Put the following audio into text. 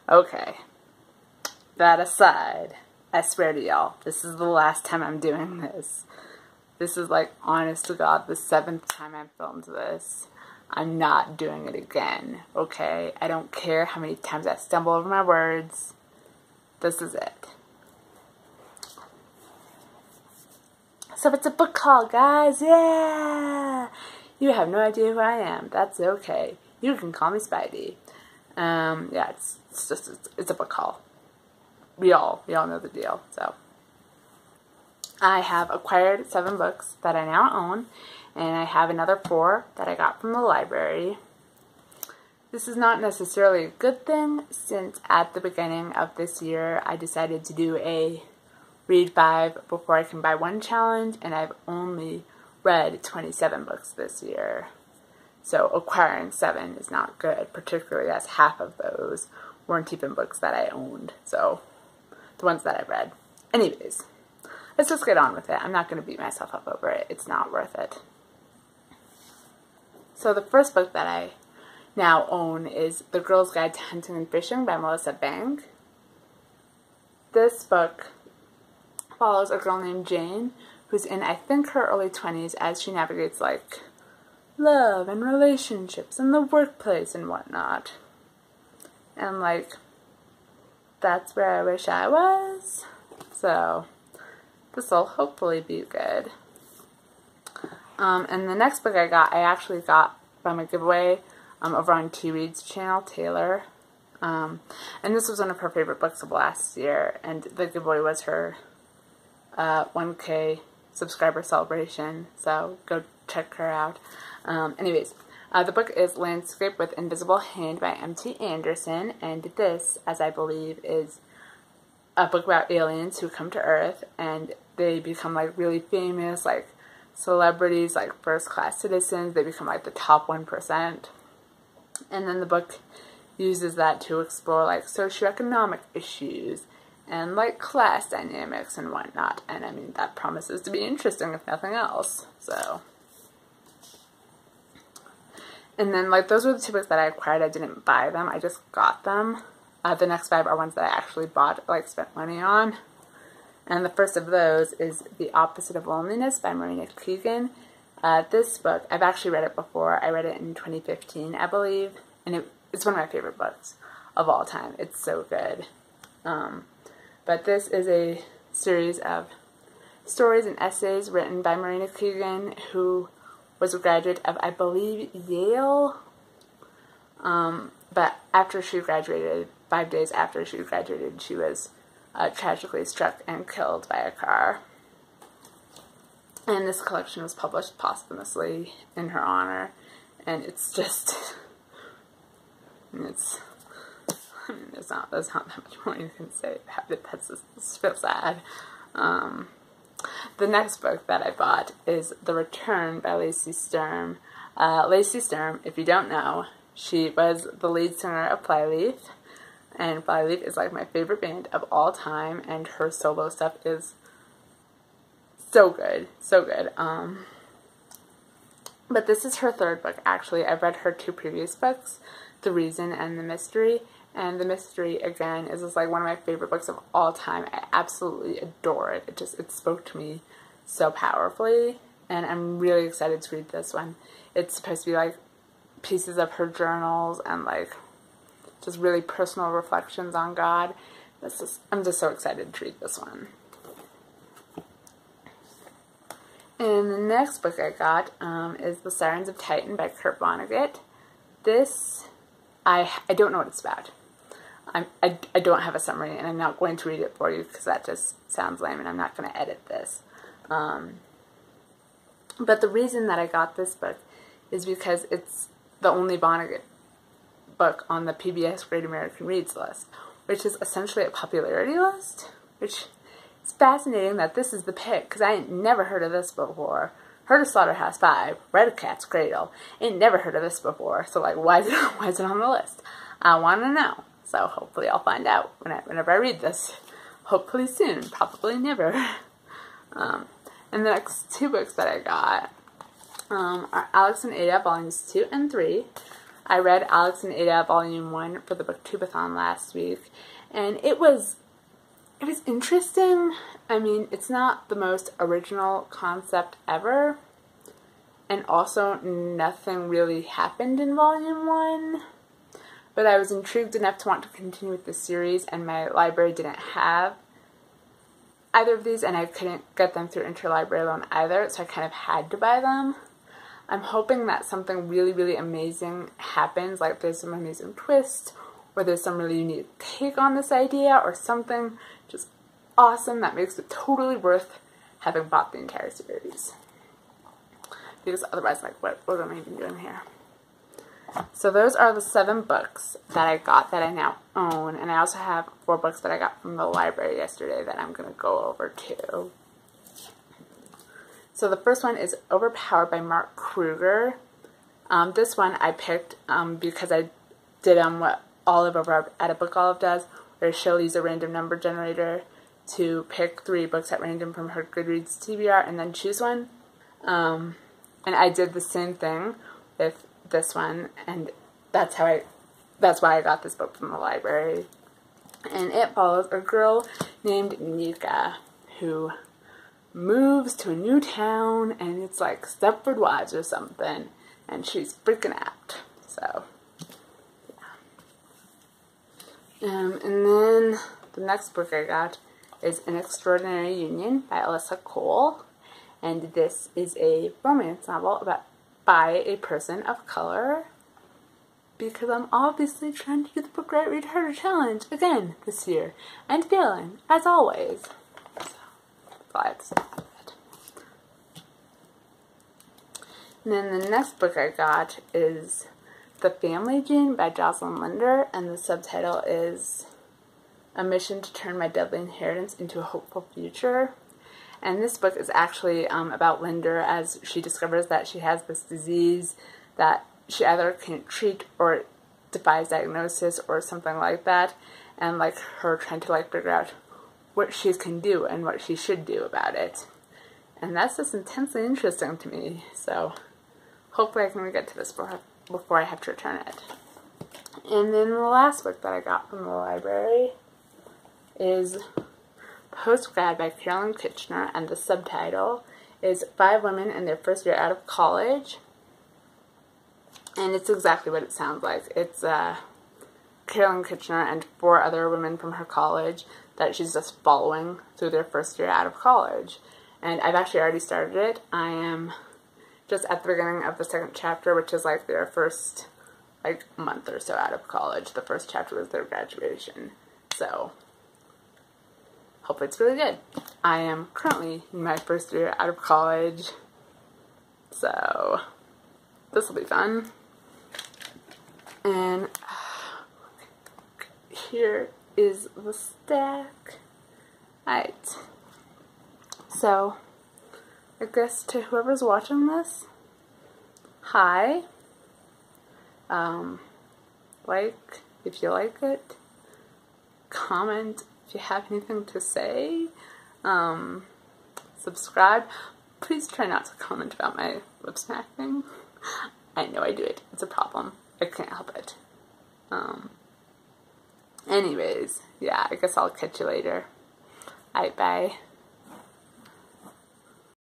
Okay. That aside, I swear to y'all, this is the last time I'm doing this. This is like, honest to God, the 7th time I've filmed this. I'm not doing it again, okay? I don't care how many times I stumble over my words. This is it. So it's a book call, guys. Yeah! You have no idea who I am. That's okay. You can call me Spidey. Yeah, it's a book haul. We all know the deal. So I have acquired 7 books that I now own, and I have another 4 that I got from the library. This is not necessarily a good thing, since at the beginning of this year I decided to do a read 5 before I can buy 1 challenge, and I've only read 27 books this year. So acquiring 7 is not good, particularly as half of those weren't even books that I owned. So the ones that I read. Anyways, let's just get on with it. I'm not going to beat myself up over it. It's not worth it. So the first book that I now own is The Girl's Guide to Hunting and Fishing by Melissa Bank. This book follows a girl named Jane, who's in, I think, her early 20s as she navigates, like, love and relationships and the workplace and whatnot. And, like, that's where I wish I was. So this will hopefully be good. And the next book I actually got from a giveaway over on T Read's channel, Taylor. And this was one of her favorite books of last year, and the giveaway was her 1K subscriber celebration, so go check her out. Anyways, the book is Landscape with Invisible Hand by M.T. Anderson, and this, as I believe, is a book about aliens who come to Earth, and they become, like, really famous, like, celebrities, like, first-class citizens. They become, like, the top 1%. And then the book uses that to explore, like, socioeconomic issues and, like, class dynamics and whatnot. And, I mean, that promises to be interesting, if nothing else. So, and then, like, those were the 2 books that I acquired. I didn't buy them. I just got them. The next 5 are ones that I actually bought, like, spent money on. And the first of those is The Opposite of Loneliness by Marina, Keegan. This book, I've actually read it before. I read it in 2015, I believe. And it's one of my favorite books of all time. It's so good. But this is a series of stories and essays written by Marina Keegan, who was a graduate of, I believe, Yale. But after she graduated, 5 days after she graduated, she was tragically struck and killed by a car. And this collection was published posthumously in her honor. And it's just, there's not that much more you can say about it. That's just so sad. The next book that I bought is The Return by Lacey Sturm. Lacey Sturm, if you don't know, she was the lead singer of Flyleaf, and Flyleaf is, like, my favorite band of all time, and her solo stuff is so good, so good. But this is her 3rd book, actually. I've read her 2 previous books, The Reason and The Mystery, and The Mystery, again, is just, like, one of my favorite books of all time. I absolutely adore it. It spoke to me so powerfully, and I'm really excited to read this one. It's supposed to be, like, pieces of her journals and, like, just really personal reflections on God. I'm just so excited to read this one. And the next book I got is The Sirens of Titan by Kurt Vonnegut. This, I don't know what it's about. I don't have a summary, and I'm not going to read it for you because that just sounds lame, and I'm not going to edit this. But the reason that I got this book is because it's the only Vonnegut book on the PBS Great American Reads list, which is essentially a popularity list, which is fascinating that this is the pick, because I ain't never heard of this before. Heard of Slaughterhouse-Five, read A Cat's Cradle, ain't never heard of this before, so, like, why is it on the list? I want to know. So hopefully I'll find out whenever I read this. Hopefully soon. Probably never. And the next 2 books that I got are Alex and Ada, volumes 2 and 3. I read Alex and Ada Volume 1 for the Booktubeathon last week, and it was interesting. I mean, it's not the most original concept ever, and also nothing really happened in Volume 1, but I was intrigued enough to want to continue with the series, and my library didn't have either of these, and I couldn't get them through interlibrary loan either, so I kind of had to buy them. I'm hoping that something really, really amazing happens, like there's some amazing twist, or there's some really unique take on this idea, or something just awesome that makes it totally worth having bought the entire series. Because otherwise, like, what am I even doing here? So those are the 7 books that I got that I now own, and I also have 4 books that I got from the library yesterday that I'm going to go over too. So the first one is Overpowered by Mark Krueger. This one I picked because I did what Olive over at a Book Olive does, where she'll use a random number generator to pick 3 books at random from her Goodreads TBR and then choose one. And I did the same thing with this one, and that's why I got this book from the library. And it follows a girl named Nika who moves to a new town, and it's like Stepford Wives or something, and she's freaking out. So, yeah. And then the next book I got is An Extraordinary Union by Alyssa Cole, and this is a romance novel by a person of color, because I'm obviously trying to do the Book Right Read Harder Challenge again this year, and failing, as always. So, that's all I have to say about that. And then the next book I got is The Family Gene by Joselin Linder, and the subtitle is A Mission to Turn My Deadly Inheritance into a Hopeful Future. And this book is actually about Linder as she discovers that she has this disease that she either can't treat or defies diagnosis or something like that, and like her trying to like figure out what she can do and what she should do about it. And that's just intensely interesting to me, so hopefully I can get to this before I have to return it. And then the last book that I got from the library is Postgrad by Kitchner, and the subtitle is 5 Women in Their First Year Out of College. And it's exactly what it sounds like. It's Carolyn Kitchner and 4 other women from her college that she's just following through their first year out of college. And I've actually already started it. I am just at the beginning of the 2nd chapter, which is like their first month or so out of college. The first chapter was their graduation. So hopefully it's really good. I am currently in my first year out of college, so this will be fun. And here is the stack. Alright, so I guess to whoever's watching this, hi. Like if you like it, comment if you have anything to say, subscribe. Please try not to comment about my lip smacking. I know I do it. It's a problem. I can't help it. Anyways, yeah, I guess I'll catch you later. Alright, bye.